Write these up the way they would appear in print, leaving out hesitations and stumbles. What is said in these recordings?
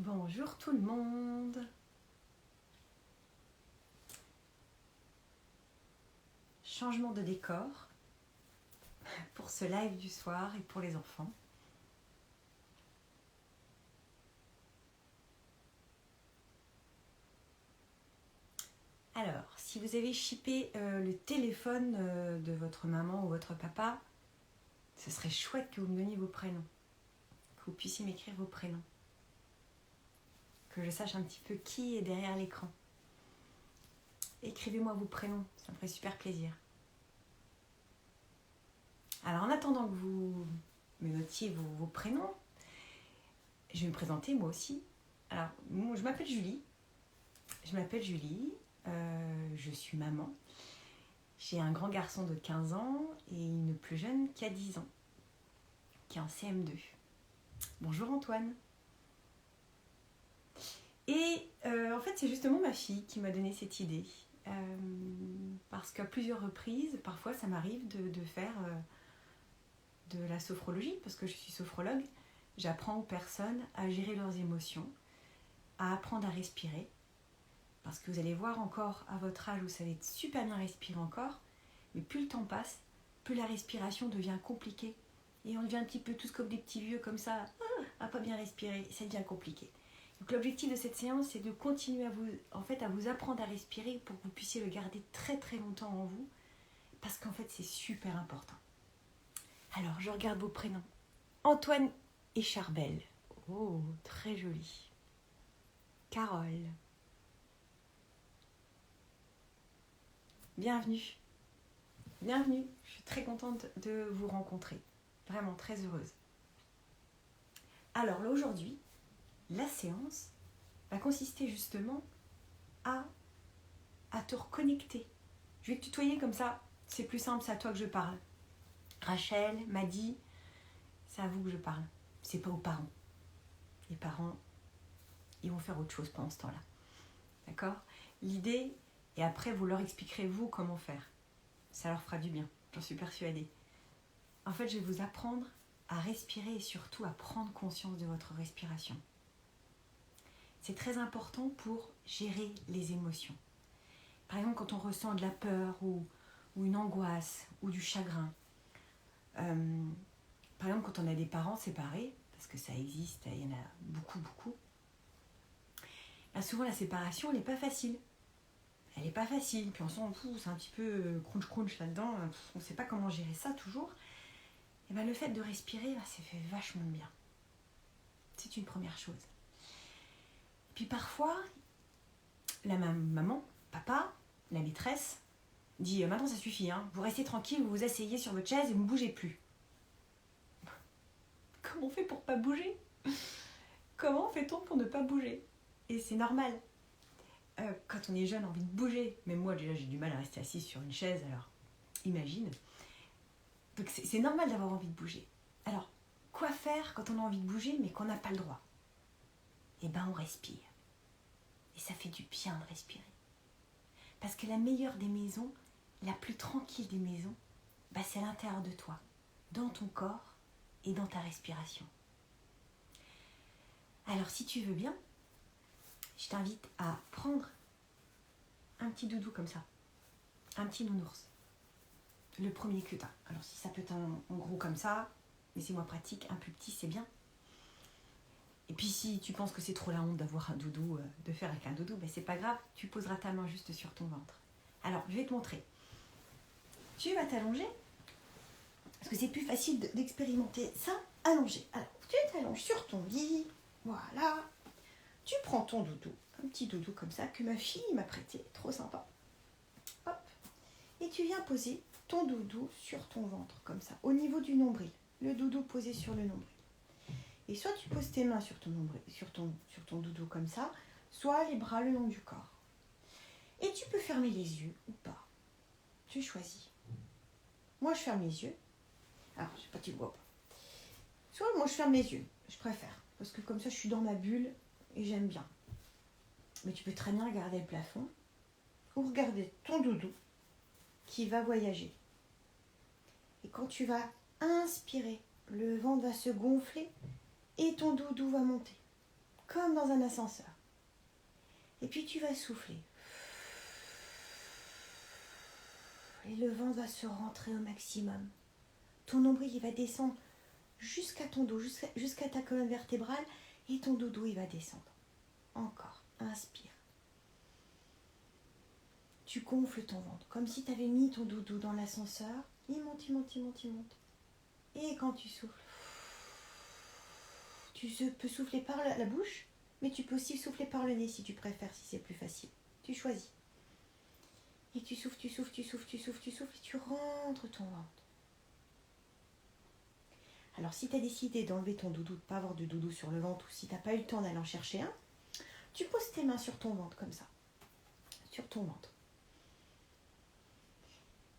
Bonjour tout le monde. Changement de décor pour ce live du soir et pour les enfants. Alors, si vous avez chippé le téléphone de votre maman ou votre papa, ce serait chouette que vous me donniez vos prénoms, que vous puissiez m'écrire vos prénoms, que je sache un petit peu qui est derrière l'écran. Écrivez-moi vos prénoms, ça me ferait super plaisir. Alors, en attendant que vous me notiez vos prénoms, je vais me présenter moi aussi. Alors, je m'appelle Julie. Je suis maman. J'ai un grand garçon de 15 ans et une plus jeune qui a 10 ans, qui est en CM2. Bonjour Antoine. Et en fait, c'est justement ma fille qui m'a donné cette idée. Parce qu'à plusieurs reprises, parfois ça m'arrive de faire de la sophrologie, parce que je suis sophrologue. J'apprends aux personnes à gérer leurs émotions, à apprendre à respirer. Parce que vous allez voir encore à votre âge, vous savez super bien respirer encore, mais plus le temps passe, plus la respiration devient compliquée. Et on devient un petit peu tous comme des petits vieux comme ça, à pas bien respirer, ça devient compliqué. Donc l'objectif de cette séance, c'est de continuer à vous apprendre à respirer pour que vous puissiez le garder très très longtemps en vous, parce qu'en fait c'est super important. Alors je regarde vos prénoms. Antoine et Charbel. Oh, très joli. Carole. Bienvenue. Bienvenue. Je suis très contente de vous rencontrer. Vraiment très heureuse. Alors là aujourd'hui, la séance va consister justement à te reconnecter. Je vais te tutoyer comme ça, c'est plus simple, c'est à toi que je parle. Rachel, Maddy, c'est à vous que je parle. C'est pas aux parents. Les parents, ils vont faire autre chose pendant ce temps-là. D'accord ? L'idée, et après vous leur expliquerez vous comment faire. Ça leur fera du bien, j'en suis persuadée. En fait, je vais vous apprendre à respirer et surtout à prendre conscience de votre respiration. C'est très important pour gérer les émotions. Par exemple, quand on ressent de la peur ou une angoisse ou du chagrin. Par exemple, quand on a des parents séparés, parce que ça existe, il y en a beaucoup. Là, souvent, la séparation, elle n'est pas facile. Elle n'est pas facile, puis on sent, c'est un petit peu crunch là-dedans, on ne sait pas comment gérer ça toujours. Et bien, le fait de respirer, ça fait vachement bien. C'est une première chose. Et puis parfois, la maman, papa, la maîtresse, dit maintenant ça suffit, hein. Vous restez tranquille, vous vous asseyez sur votre chaise et vous ne bougez plus. Comment on fait pour ne pas bouger ? Comment fait-on pour ne pas bouger ? Et c'est normal. Quand on est jeune, on a envie de bouger. Même moi déjà j'ai du mal à rester assise sur une chaise, alors imagine. Donc c'est normal d'avoir envie de bouger. Alors, quoi faire quand on a envie de bouger mais qu'on n'a pas le droit ? Eh bien on respire. Et ça fait du bien de respirer. Parce que la meilleure des maisons, la plus tranquille des maisons, c'est à l'intérieur de toi, dans ton corps et dans ta respiration. Alors si tu veux bien, je t'invite à prendre un petit doudou comme ça, un petit nounours, le premier que tu as. Alors si ça peut être en gros comme ça, mais c'est moins pratique, un plus petit c'est bien. Et puis si tu penses que c'est trop la honte d'avoir un doudou, de faire avec un doudou, c'est pas grave, tu poseras ta main juste sur ton ventre. Alors je vais te montrer. Tu vas t'allonger, parce que c'est plus facile d'expérimenter ça allongé. Alors tu t'allonges sur ton lit, voilà. Tu prends ton doudou, un petit doudou comme ça que ma fille m'a prêté, trop sympa. Hop. Et tu viens poser ton doudou sur ton ventre, comme ça, au niveau du nombril. Le doudou posé sur le nombril. Et soit tu poses tes mains sur ton nombril, sur ton doudou comme ça, soit les bras le long du corps. Et tu peux fermer les yeux ou pas. Tu choisis. Moi, je ferme les yeux. Alors, je sais pas, tu le vois pas. Soit moi, je ferme les yeux. Je préfère. Parce que comme ça, je suis dans ma bulle et j'aime bien. Mais tu peux très bien regarder le plafond ou regarder ton doudou qui va voyager. Et quand tu vas inspirer, le ventre va se gonfler et ton doudou va monter. comme dans un ascenseur. Et puis tu vas souffler. Et le vent va se rentrer au maximum. Ton nombril, il va descendre jusqu'à ton dos, jusqu'à ta colonne vertébrale, et ton doudou, il va descendre. Encore, inspire. Tu gonfles ton ventre, comme si tu avais mis ton doudou dans l'ascenseur. Il monte, il monte, il monte, il monte. Et quand tu souffles, tu peux souffler par la bouche, mais tu peux aussi souffler par le nez si tu préfères, si c'est plus facile. Tu choisis. Et tu souffles, tu souffles, tu souffles, tu souffles, tu souffles, et tu rentres ton ventre. Alors si tu as décidé d'enlever ton doudou, de ne pas avoir de doudou sur le ventre, ou si tu n'as pas eu le temps d'aller en chercher un, tu poses tes mains sur ton ventre, comme ça. Sur ton ventre.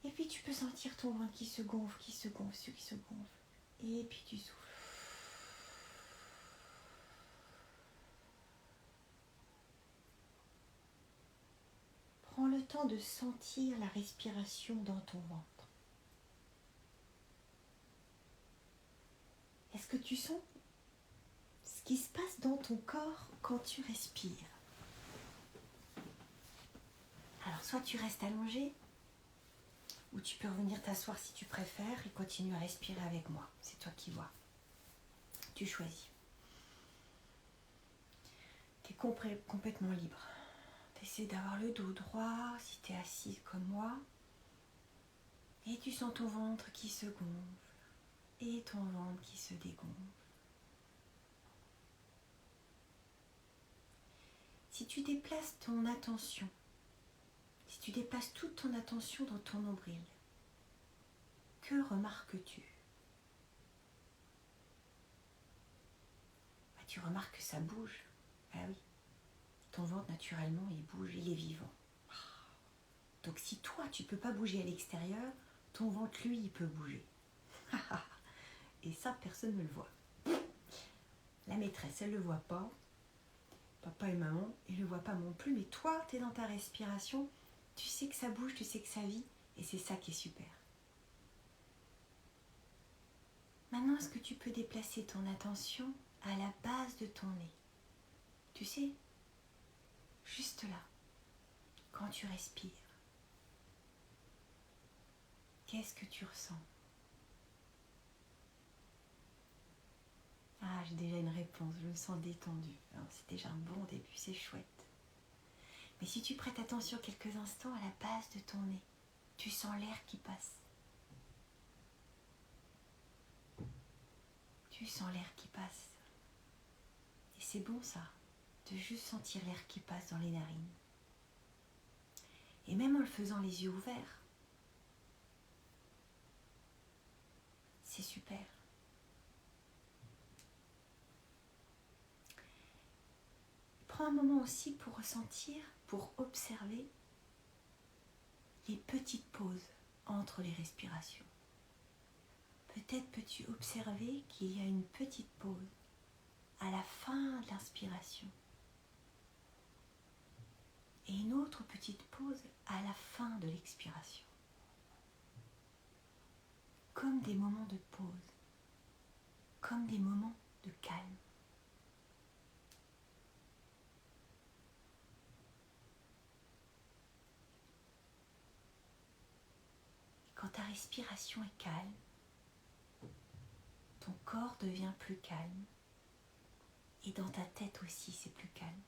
Et puis tu peux sentir ton ventre qui se gonfle, qui se gonfle, qui se gonfle. Et puis tu souffles. Prends le temps de sentir la respiration dans ton ventre. Est-ce que tu sens ce qui se passe dans ton corps quand tu respires? Alors soit tu restes allongé, ou tu peux revenir t'asseoir si tu préfères et continuer à respirer avec moi. C'est toi qui vois. Tu choisis. Tu es complètement libre. Tu essaies d'avoir le dos droit si tu es assise comme moi. Et tu sens ton ventre qui se gonfle et ton ventre qui se dégonfle. Si tu déplaces ton attention, si tu déplaces toute ton attention dans ton nombril, que remarques-tu? Tu remarques que ça bouge. Ah oui, ton ventre naturellement il bouge, il est vivant. Donc si toi tu peux pas bouger à l'extérieur, ton ventre lui il peut bouger. Et ça personne ne le voit. La maîtresse elle le voit pas, papa et maman ils le voient pas non plus, mais toi tu es dans ta respiration, tu sais que ça bouge, tu sais que ça vit, et c'est ça qui est super. Maintenant est-ce que tu peux déplacer ton attention à la base de ton nez? Tu sais, juste là, quand tu respires, qu'est-ce que tu ressens? Ah, j'ai déjà une réponse, je me sens détendue. C'est déjà un bon début, c'est chouette. Mais si tu prêtes attention quelques instants à la base de ton nez, tu sens l'air qui passe. Tu sens l'air qui passe. Et c'est bon ça, de juste sentir l'air qui passe dans les narines. Et même en le faisant les yeux ouverts, c'est super. Prends un moment aussi pour ressentir, pour observer les petites pauses entre les respirations. Peut-être peux-tu observer qu'il y a une petite pause à la fin de l'inspiration et une autre petite pause à la fin de l'expiration. Comme des moments de pause, comme des moments de calme. Quand ta respiration est calme, ton corps devient plus calme et dans ta tête aussi c'est plus calme.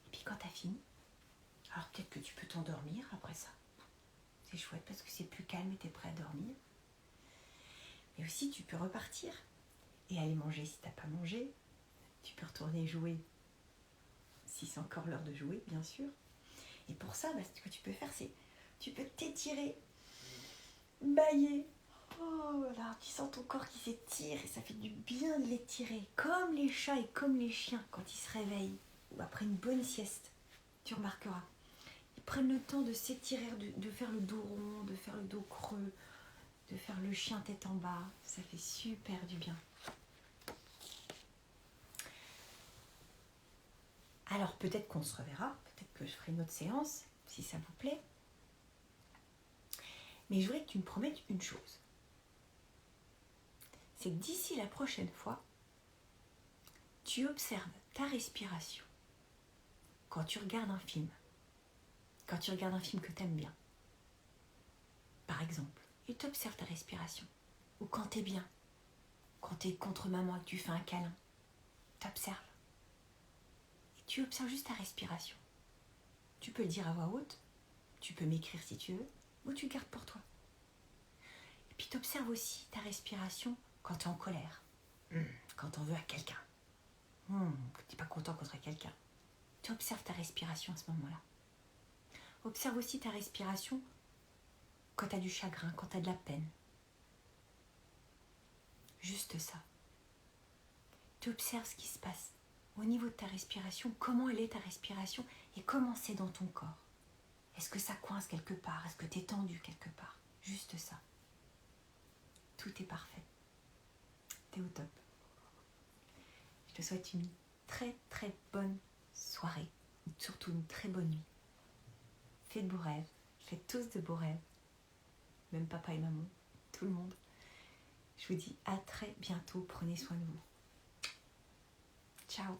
Et puis quand tu as fini, alors peut-être que tu peux t'endormir après ça. C'est chouette parce que c'est plus calme et tu es prêt à dormir. Mais aussi tu peux repartir et aller manger si tu n'as pas mangé. Tu peux retourner jouer si c'est encore l'heure de jouer, bien sûr. Et pour ça, ce que tu peux faire, c'est tu peux t'étirer, bâiller. Oh là, tu sens ton corps qui s'étire et ça fait du bien de l'étirer. Comme les chats et comme les chiens quand ils se réveillent ou après une bonne sieste, tu remarqueras. Ils prennent le temps de s'étirer, de faire le dos rond, de faire le dos creux, de faire le chien tête en bas. Ça fait super du bien. Alors peut-être qu'on se reverra, peut-être que je ferai une autre séance, si ça vous plaît. Mais je voudrais que tu me promettes une chose. C'est que d'ici la prochaine fois, tu observes ta respiration quand tu regardes un film. Quand tu regardes un film que tu aimes bien, par exemple, et tu observes ta respiration. Ou quand tu es bien, quand tu es contre maman et que tu fais un câlin, tu observes. Et tu observes juste ta respiration. Tu peux le dire à voix haute, tu peux m'écrire si tu veux, ou tu le gardes pour toi. Et puis tu observes aussi ta respiration quand tu es en colère, quand tu en veux à quelqu'un, que tu n'es pas content contre quelqu'un. Tu observes ta respiration à ce moment-là. Observe aussi ta respiration quand tu as du chagrin, quand tu as de la peine. Juste ça. Tu observes ce qui se passe au niveau de ta respiration, comment elle est ta respiration et comment c'est dans ton corps. Est-ce que ça coince quelque part? Est-ce que tu es tendu quelque part? Juste ça. Tout est parfait. Tu es au top. Je te souhaite une très très bonne soirée. Surtout une très bonne nuit. Fais de beaux rêves. Faites tous de beaux rêves. Même papa et maman. Tout le monde. Je vous dis à très bientôt. Prenez soin de vous. Ciao.